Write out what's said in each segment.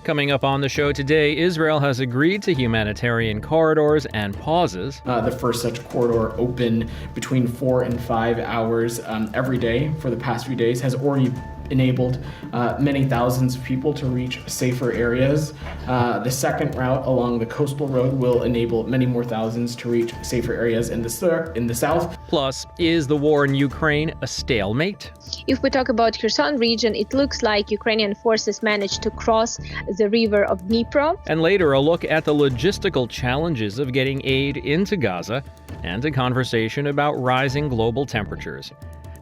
Coming up on the show today, Israel has agreed to humanitarian corridors and pauses. The first such corridor open between 4 and 5 hours every day for the past few days has already enabled many thousands of people to reach safer areas. The second route along the coastal road will enable many more thousands to reach safer areas in the south. Plus, is the war in Ukraine a stalemate? If we talk about Kherson region, it looks like Ukrainian forces managed to cross the river of Dnipro. And later, a look at the logistical challenges of getting aid into Gaza and a conversation about rising global temperatures.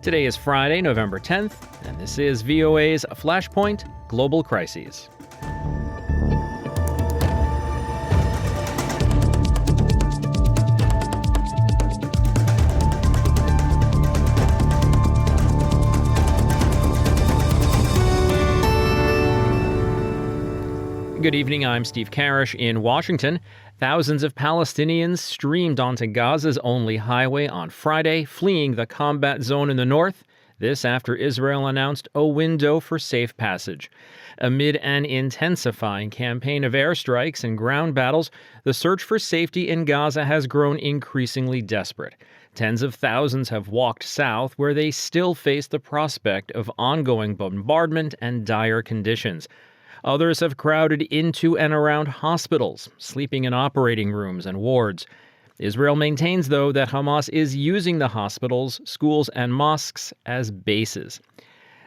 Today is Friday, November 10th, and this is VOA's Flashpoint Global Crises. Good evening, I'm Steve Karish in Washington. Thousands of Palestinians streamed onto Gaza's only highway on Friday, fleeing the combat zone in the north. This after Israel announced a window for safe passage. Amid an intensifying campaign of airstrikes and ground battles, the search for safety in Gaza has grown increasingly desperate. Tens of thousands have walked south, where they still face the prospect of ongoing bombardment and dire conditions. Others have crowded into and around hospitals, sleeping in operating rooms and wards. Israel maintains, though, that Hamas is using the hospitals, schools, and mosques as bases.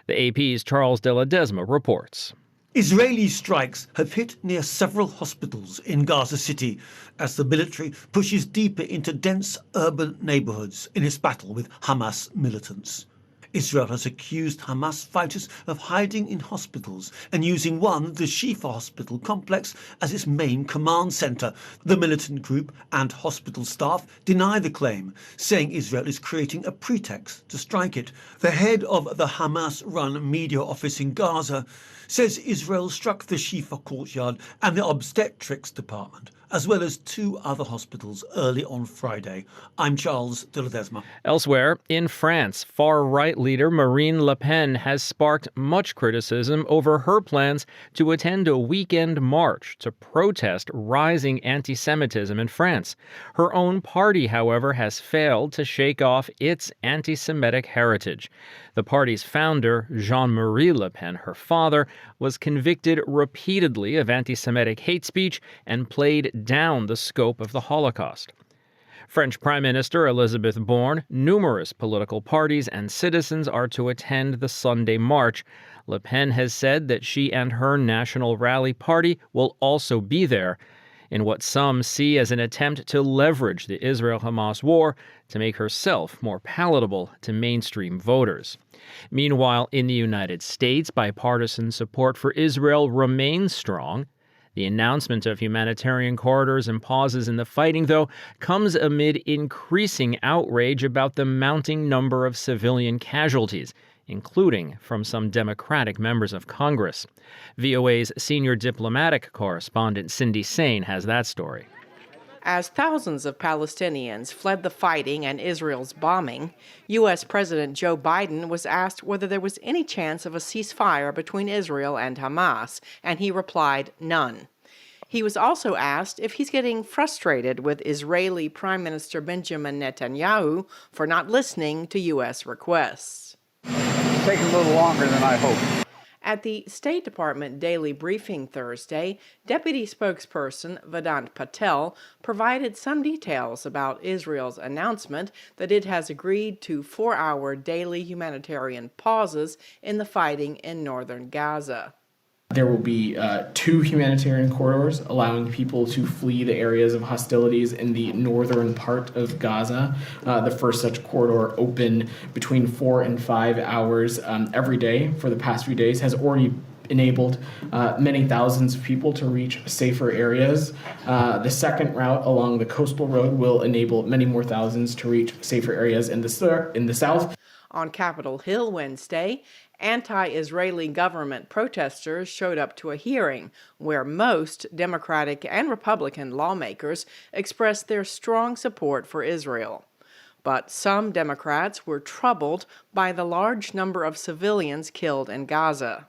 The AP's Charles de Ledesma reports. Israeli strikes have hit near several hospitals in Gaza City as the military pushes deeper into dense urban neighborhoods in its battle with Hamas militants. Israel has accused Hamas fighters of hiding in hospitals and using the Shifa hospital complex, as its main command center. The militant group and hospital staff deny the claim, saying Israel is creating a pretext to strike it. The head of the Hamas-run media office in Gaza says Israel struck the Shifa courtyard and the obstetrics department, as well as 2 other hospitals early on Friday. I'm Charles de Ledesma. Elsewhere, in France, far-right leader Marine Le Pen has sparked much criticism over her plans to attend a weekend march to protest rising anti-Semitism in France. Her own party, however, has failed to shake off its anti-Semitic heritage. The party's founder, Jean-Marie Le Pen, her father, was convicted repeatedly of anti-Semitic hate speech and played down the scope of the Holocaust. French Prime Minister Elisabeth Borne, numerous political parties and citizens are to attend the Sunday march. Le Pen has said that she and her National Rally Party will also be there, in what some see as an attempt to leverage the Israel-Hamas war to make herself more palatable to mainstream voters. Meanwhile, in the United States, bipartisan support for Israel remains strong. The announcement of humanitarian corridors and pauses in the fighting, though, comes amid increasing outrage about the mounting number of civilian casualties, including from some Democratic members of Congress. VOA's senior diplomatic correspondent Cindy Sain has that story. As thousands of Palestinians fled the fighting and Israel's bombing, U.S. President Joe Biden was asked whether there was any chance of a ceasefire between Israel and Hamas, and he replied, none. He was also asked if he's getting frustrated with Israeli Prime Minister Benjamin Netanyahu for not listening to U.S. requests. It's taking a little longer than I hoped. At the State Department daily briefing Thursday, Deputy Spokesperson Vedant Patel provided some details about Israel's announcement that it has agreed to 4-hour daily humanitarian pauses in the fighting in northern Gaza. There will be 2 humanitarian corridors allowing people to flee the areas of hostilities in the northern part of Gaza. The first such corridor open between 4 and 5 hours every day for the past few days has already enabled many thousands of people to reach safer areas. The second route along the coastal road will enable many more thousands to reach safer areas in the south. On Capitol Hill Wednesday, anti-Israeli government protesters showed up to a hearing where most Democratic and Republican lawmakers expressed their strong support for Israel. But some Democrats were troubled by the large number of civilians killed in Gaza.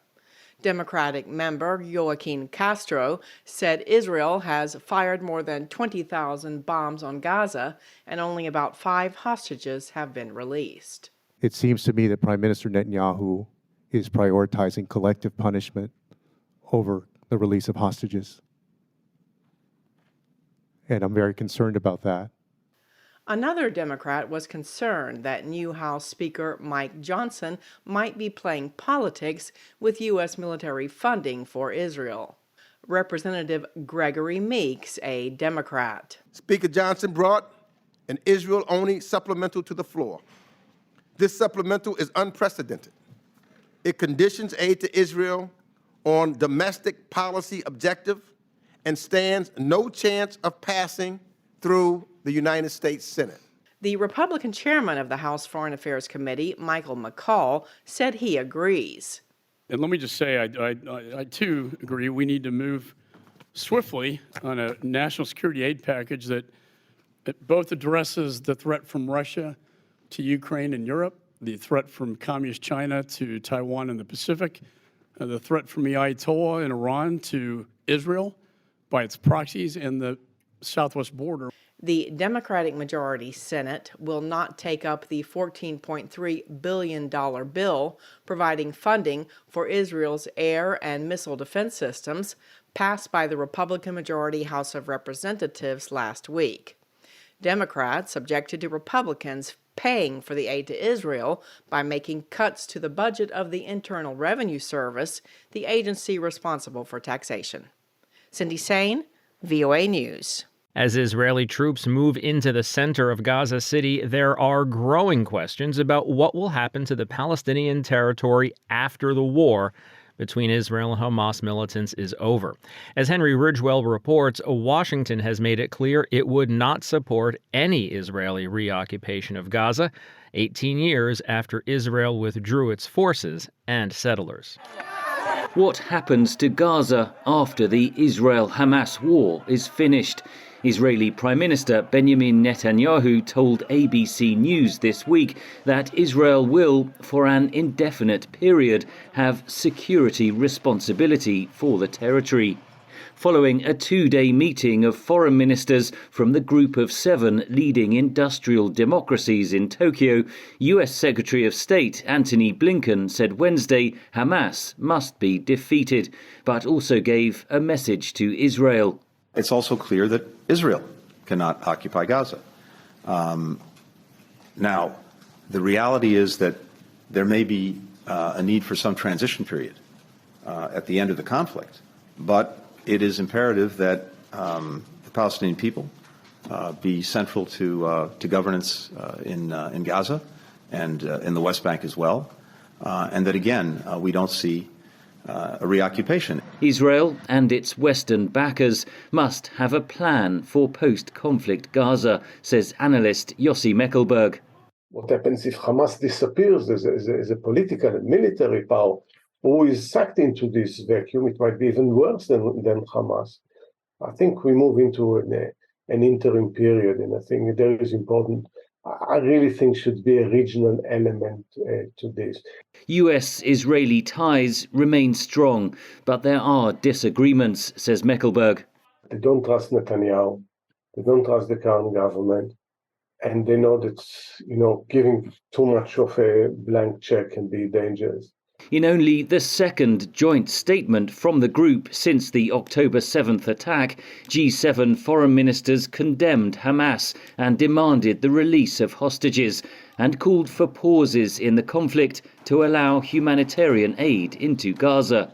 Democratic member Joaquin Castro said Israel has fired more than 20,000 bombs on Gaza and only about 5 hostages have been released. It seems to me that Prime Minister Netanyahu is prioritizing collective punishment over the release of hostages. And I'm very concerned about that. Another Democrat was concerned that new House Speaker Mike Johnson might be playing politics with U.S. military funding for Israel. Representative Gregory Meeks, a Democrat. Speaker Johnson brought an Israel-only supplemental to the floor. This supplemental is unprecedented. It conditions aid to Israel on domestic policy objective and stands no chance of passing through the United States Senate. The Republican chairman of the House Foreign Affairs Committee, Michael McCall, said he agrees. And let me just say, I too agree we need to move swiftly on a national security aid package that both addresses the threat from Russia to Ukraine and Europe, the threat from communist China to Taiwan and the Pacific, the threat from the Ayatollah in Iran to Israel by its proxies and the southwest border. The Democratic majority Senate will not take up the $14.3 billion bill providing funding for Israel's air and missile defense systems passed by the Republican majority House of Representatives last week. Democrats objected to Republicans paying for the aid to Israel by making cuts to the budget of the Internal Revenue Service, the agency responsible for taxation. Cindy Sain, VOA News. As Israeli troops move into the center of Gaza City, there are growing questions about what will happen to the Palestinian territory after the war between Israel and Hamas militants is over. As Henry Ridgewell reports, Washington has made it clear it would not support any Israeli reoccupation of Gaza, 18 years after Israel withdrew its forces and settlers. What happens to Gaza after the Israel-Hamas war is finished? Israeli Prime Minister Benjamin Netanyahu told ABC News this week that Israel will, for an indefinite period, have security responsibility for the territory. Following a 2-day meeting of foreign ministers from the group of 7 leading industrial democracies in Tokyo, US Secretary of State Antony Blinken said Wednesday Hamas must be defeated, but also gave a message to Israel. It's also clear that Israel cannot occupy Gaza. Now, the reality is that there may be a need for some transition period at the end of the conflict, but it is imperative that the Palestinian people be central to governance in Gaza and in the West Bank as well, and that, again, we don't see a reoccupation. Israel and its Western backers must have a plan for post-conflict Gaza, says analyst Yossi Meckelberg. What happens if Hamas disappears as a political and military power? Who is sucked into this vacuum? It might be even worse than Hamas. I think we move into an interim period, and I think there is important. I really think should be a regional element to this. US-Israeli ties remain strong, but there are disagreements, says Meckelberg. They don't trust Netanyahu. They don't trust the current government. And they know that, giving too much of a blank check can be dangerous. In only the second joint statement from the group since the October 7th attack, G7 foreign ministers condemned Hamas and demanded the release of hostages and called for pauses in the conflict to allow humanitarian aid into Gaza.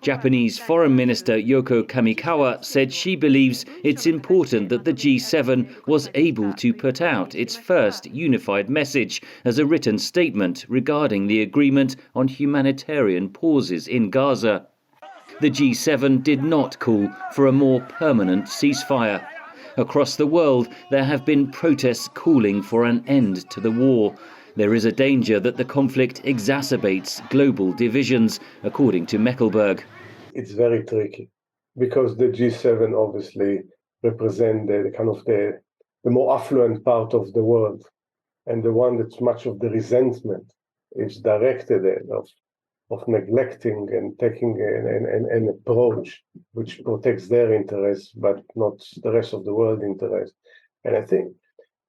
Japanese Foreign Minister Yoko Kamikawa said she believes it's important that the G7 was able to put out its first unified message as a written statement regarding the agreement on humanitarian pauses in Gaza. The G7 did not call for a more permanent ceasefire. Across the world, there have been protests calling for an end to the war. There is a danger that the conflict exacerbates global divisions, according to Meckelberg. It's very tricky because the G7 obviously represent the more affluent part of the world and the one that's much of the resentment is directed at of neglecting and taking an approach which protects their interests, but not the rest of the world interest. And I think,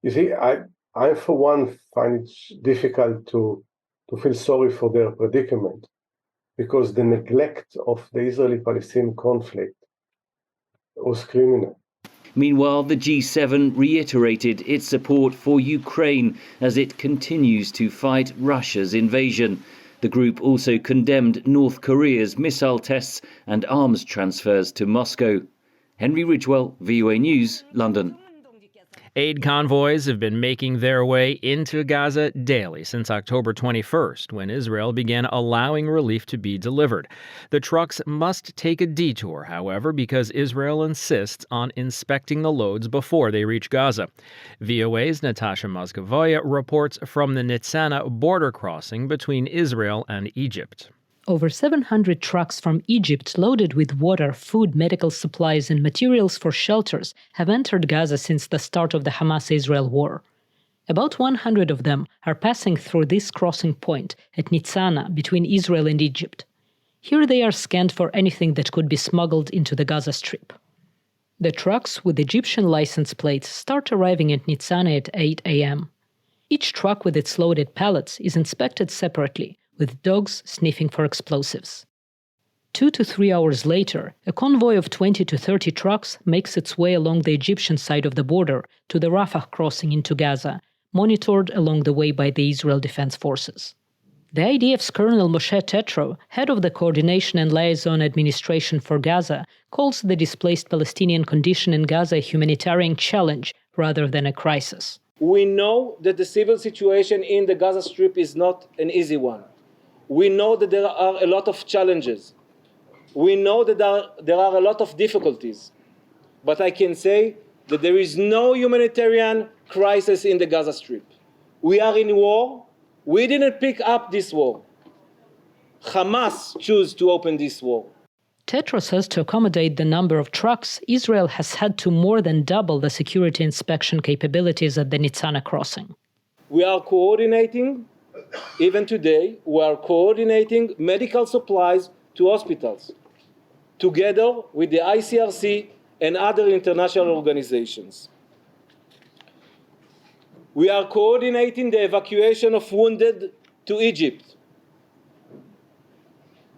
you see, I for one find it difficult to feel sorry for their predicament, because the neglect of the Israeli-Palestinian conflict was criminal. Meanwhile, the G7 reiterated its support for Ukraine as it continues to fight Russia's invasion. The group also condemned North Korea's missile tests and arms transfers to Moscow. Henry Ridgewell, VOA News, London. Aid convoys have been making their way into Gaza daily since October 21st, when Israel began allowing relief to be delivered. The trucks must take a detour, however, because Israel insists on inspecting the loads before they reach Gaza. VOA's Natasha Moscovoya reports from the Nitzana border crossing between Israel and Egypt. Over 700 trucks from Egypt loaded with water, food, medical supplies and materials for shelters have entered Gaza since the start of the Hamas-Israel war. About 100 of them are passing through this crossing point at Nitzana between Israel and Egypt. Here they are scanned for anything that could be smuggled into the Gaza Strip. The trucks with Egyptian license plates start arriving at Nitzana at 8 a.m. Each truck with its loaded pallets is inspected separately, with dogs sniffing for explosives. 2 to 3 hours later, a convoy of 20 to 30 trucks makes its way along the Egyptian side of the border to the Rafah crossing into Gaza, monitored along the way by the Israel Defense Forces. The IDF's Colonel Moshe Tetro, head of the Coordination and Liaison Administration for Gaza, calls the displaced Palestinian condition in Gaza a humanitarian challenge rather than a crisis. We know that the civil situation in the Gaza Strip is not an easy one. We know that there are a lot of challenges. We know that there are a lot of difficulties. But I can say that there is no humanitarian crisis in the Gaza Strip. We are in war. We didn't pick up this war. Hamas chose to open this war. Tetro says to accommodate the number of trucks, Israel has had to more than double the security inspection capabilities at the Nitzana crossing. We are coordinating. Even today, we are coordinating medical supplies to hospitals, together with the ICRC and other international organizations. We are coordinating the evacuation of wounded to Egypt.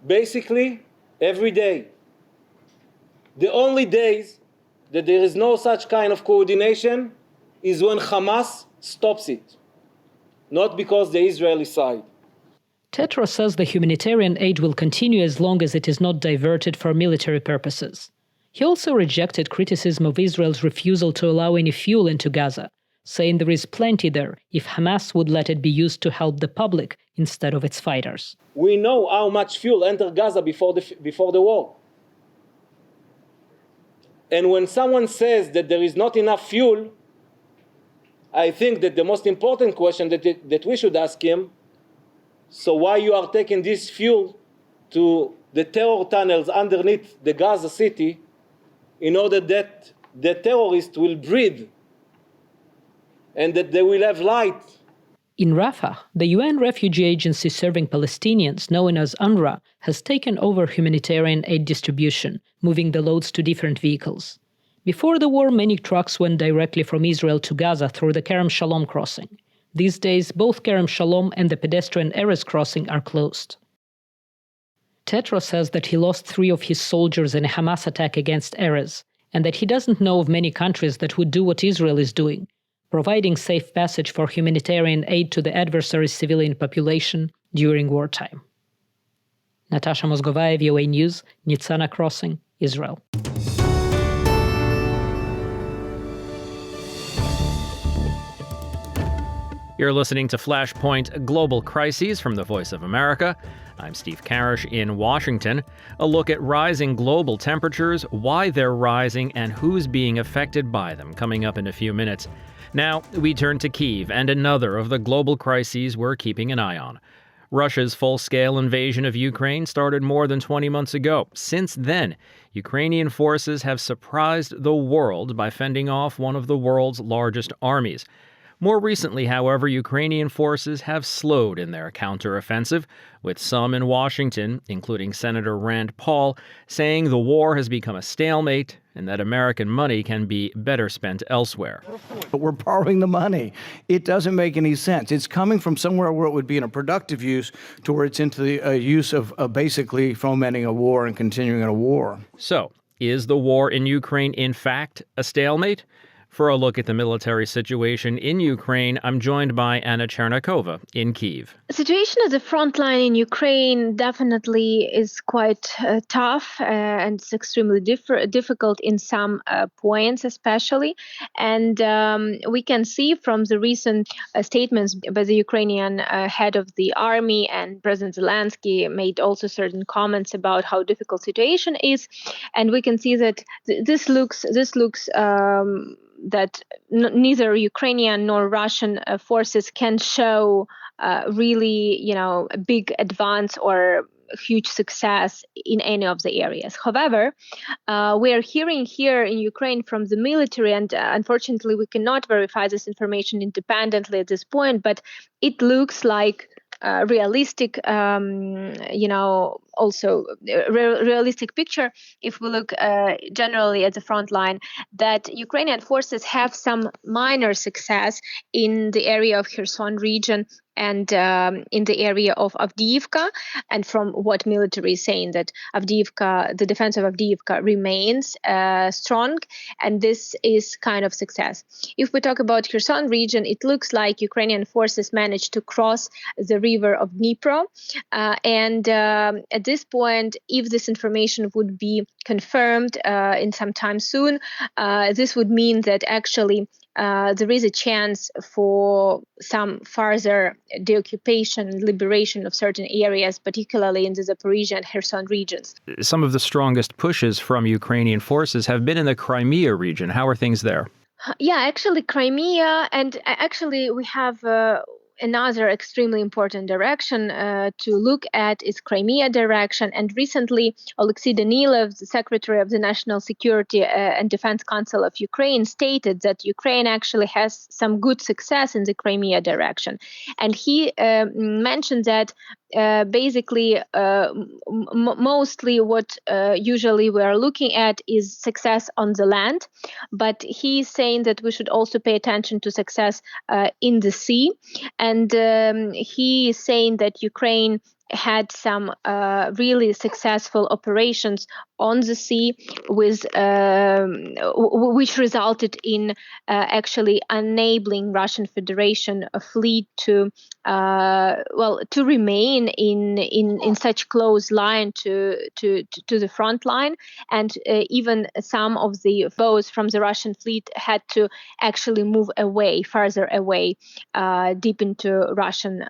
Basically, every day. The only days that there is no such kind of coordination is when Hamas stops it. Not because the Israeli side. Tetro says the humanitarian aid will continue as long as it is not diverted for military purposes. He also rejected criticism of Israel's refusal to allow any fuel into Gaza, saying there is plenty there if Hamas would let it be used to help the public instead of its fighters. We know how much fuel entered Gaza before the war. And when someone says that there is not enough fuel, I think that the most important question that we should ask him, so why you are taking this fuel to the terror tunnels underneath the Gaza city in order that the terrorists will breathe and that they will have light? In Rafah, the UN refugee agency serving Palestinians, known as UNRWA, has taken over humanitarian aid distribution, moving the loads to different vehicles. Before the war, many trucks went directly from Israel to Gaza through the Kerem Shalom crossing. These days, both Kerem Shalom and the pedestrian Erez crossing are closed. Tetro says that he lost 3 of his soldiers in a Hamas attack against Erez, and that he doesn't know of many countries that would do what Israel is doing, providing safe passage for humanitarian aid to the adversary's civilian population during wartime. Natasha Mosgovaya, VOA News, Nitzana Crossing, Israel. You're listening to Flashpoint Global Crises from the Voice of America. I'm Steve Karish in Washington. A look at rising global temperatures, why they're rising, and who's being affected by them, coming up in a few minutes. Now, we turn to Kyiv and another of the global crises we're keeping an eye on. Russia's full-scale invasion of Ukraine started more than 20 months ago. Since then, Ukrainian forces have surprised the world by fending off one of the world's largest armies. More recently, however, Ukrainian forces have slowed in their counteroffensive, with some in Washington, including Senator Rand Paul, saying the war has become a stalemate and that American money can be better spent elsewhere. But we're borrowing the money. It doesn't make any sense. It's coming from somewhere where it would be in a productive use to where it's into the use of basically fomenting a war and continuing a war. So, is the war in Ukraine in fact a stalemate? For a look at the military situation in Ukraine, I'm joined by Anna Chernikova in Kyiv. The situation at the front line in Ukraine definitely is quite tough and it's extremely difficult in some points especially. And we can see from the recent statements by the Ukrainian head of the army, and President Zelensky made also certain comments about how difficult situation is. And we can see that this looks that neither Ukrainian nor Russian forces can show really, a big advance or huge success in any of the areas. However, we are hearing here in Ukraine from the military, and unfortunately we cannot verify this information independently at this point, but it looks like realistic, also realistic picture, if we look generally at the front line, that Ukrainian forces have some minor success in the area of Kherson region and in the area of Avdiivka. And from what military is saying, that Avdiivka, the defense of Avdiivka remains strong, and this is kind of success. If we talk about Kherson region, it looks like Ukrainian forces managed to cross the river of Dnipro. And at this point, if this information would be confirmed in some time soon, this would mean that actually there is a chance for some further deoccupation, liberation of certain areas, particularly in the Zaporizhia and Kherson regions. Some of the strongest pushes from Ukrainian forces have been in the Crimea region. How are things there? Yeah, actually Crimea, and actually we have another extremely important direction to look at is Crimea direction. And recently, Alexei Danilov, the Secretary of the National Security and Defense Council of Ukraine, stated that Ukraine actually has some good success in the Crimea direction. And he mentioned that basically mostly what usually we are looking at is success on the land, but he's saying that we should also pay attention to success in the sea. And he is saying that Ukraine had some really successful operations on the sea, with which resulted in actually enabling Russian Federation fleet to remain in such close line to the front line, and even some of the boats from the Russian fleet had to actually move further away, deep into Russian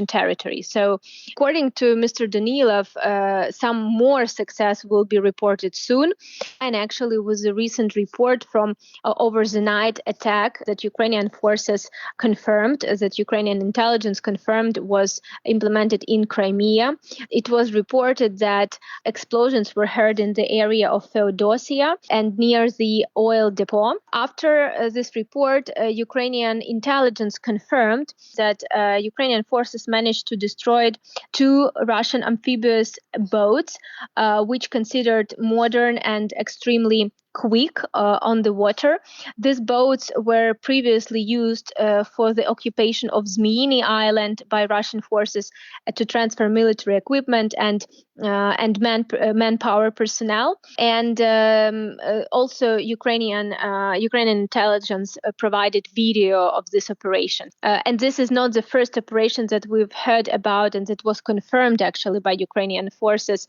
territory. So, according to Mr. Danilov, some more success will be reported soon. And actually, with the recent report from over the night attack that Ukrainian forces confirmed, that Ukrainian intelligence confirmed was implemented in Crimea, it was reported that explosions were heard in the area of Feodosia and near the oil depot. After this report, Ukrainian intelligence confirmed that Ukrainian forces managed to destroy 2 Russian amphibious boats, which considered modern and extremely quick on the water. These boats were previously used for the occupation of Zmyiny Island by Russian forces to transfer military equipment and manpower personnel. And also Ukrainian intelligence provided video of this operation. And this is not the first operation that we've heard about, and that was confirmed actually by Ukrainian forces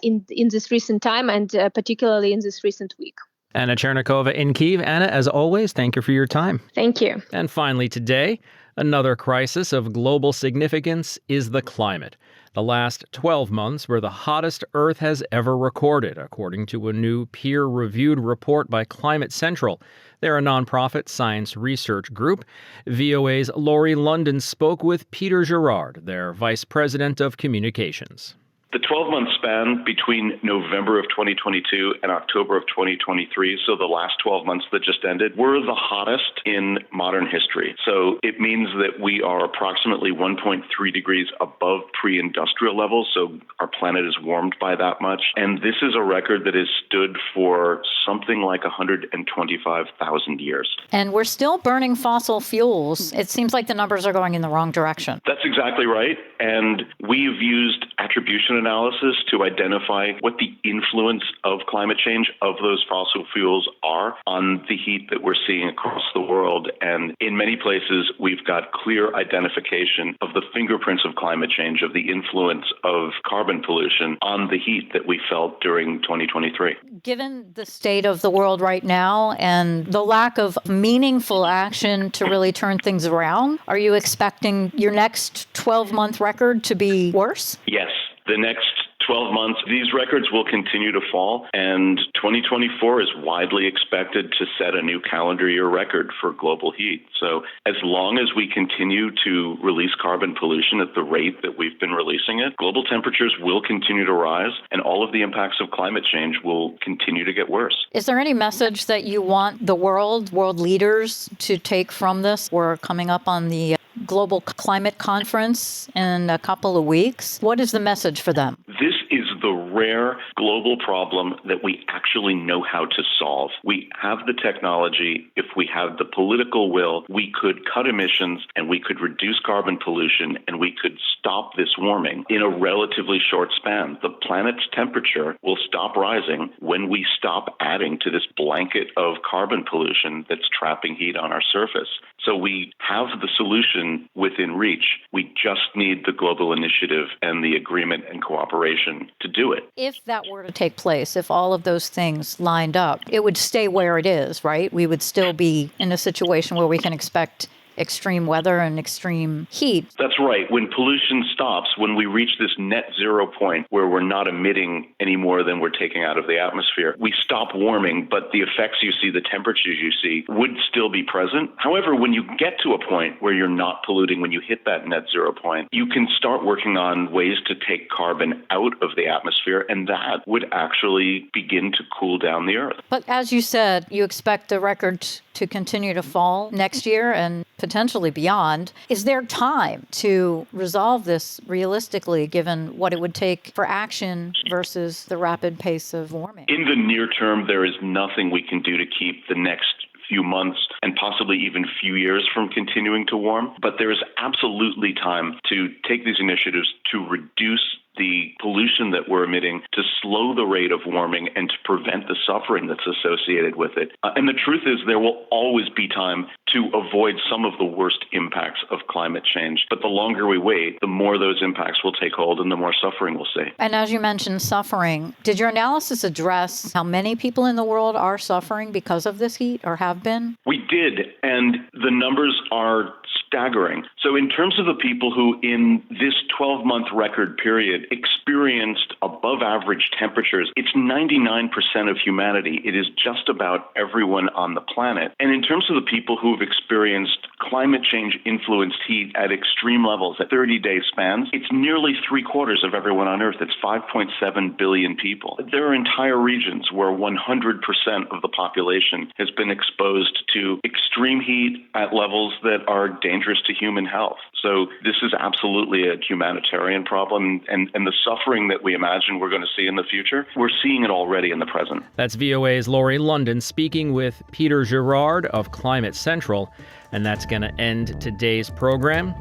in this recent time, and particularly in this recent week. Anna Chernikova in Kyiv. Anna, as always, thank you for your time. Thank you. And finally today, another crisis of global significance is the climate. The last 12 months were the hottest Earth has ever recorded, according to a new peer-reviewed report by Climate Central. They're a nonprofit science research group. VOA's Laurie London spoke with Peter Girard, their vice president of communications. The 12-month span between November of 2022 and October of 2023, so the last 12 months that just ended, were the hottest in modern history. So it means that we are approximately 1.3 degrees above pre-industrial levels, so our planet is warmed by that much. And this is a record that has stood for something like 125,000 years. And we're still burning fossil fuels. It seems like the numbers are going in the wrong direction. That's exactly right. And we've used attribution analysis to identify what the influence of climate change of those fossil fuels are on the heat that we're seeing across the world. And in many places, we've got clear identification of the fingerprints of climate change, of the influence of carbon pollution on the heat that we felt during 2023. Given the state of the world right now and the lack of meaningful action to really turn things around, are you expecting your next 12-month record to be worse? Yes. The next 12 months, these records will continue to fall, and 2024 is widely expected to set a new calendar year record for global heat. So as long as we continue to release carbon pollution at the rate that we've been releasing it, global temperatures will continue to rise, and all of the impacts of climate change will continue to get worse. Is there any message that you want the world leaders to take from this? We're coming up on the Global Climate Conference in a couple of weeks. What is the message for them? This is the rare global problem that we actually know how to solve. We have the technology. If we have the political will, we could cut emissions and we could reduce carbon pollution and we could stop this warming in a relatively short span. The planet's temperature will stop rising when we stop adding to this blanket of carbon pollution that's trapping heat on our surface. So we have the solution within reach. We just need the global initiative and the agreement and cooperation to do it. If that were to take place, if all of those things lined up, it would stay where it is, right? We would still be in a situation where we can expect extreme weather and extreme heat. That's right. When pollution stops, when we reach this net zero point where we're not emitting any more than we're taking out of the atmosphere, we stop warming, but the effects you see, the temperatures you see, would still be present. However, when you get to a point where you're not polluting, when you hit that net zero point, you can start working on ways to take carbon out of the atmosphere, and that would actually begin to cool down the Earth. But as you said, you expect the record to continue to fall next year and potentially beyond. Is there time to resolve this realistically, given what it would take for action versus the rapid pace of warming? In the near term, there is nothing we can do to keep the next few months and possibly even few years from continuing to warm. But there is absolutely time to take these initiatives to reduce the pollution that we're emitting, to slow the rate of warming and to prevent the suffering that's associated with it. And the truth is there will always be time to avoid some of the worst impacts of climate change. But the longer we wait, the more those impacts will take hold and the more suffering we'll see. And as you mentioned, suffering, did your analysis address how many people in the world are suffering because of this heat or have been? We did, and the numbers are staggering. So in terms of the people who in this 12-month record period experienced above average temperatures, it's 99% of humanity. It is just about everyone on the planet. And in terms of the people who have experienced climate change influenced heat at extreme levels at 30-day spans, it's nearly 3/4 of everyone on Earth. It's 5.7 billion people. There are entire regions where 100% of the population has been exposed to extreme heat at levels that are dangerous to human health. So this is absolutely a humanitarian problem, and the suffering that we imagine we're going to see in the future, we're seeing it already in the present. That's VOA's Laurie London speaking with Peter Girard of Climate Central. And that's going to end today's program.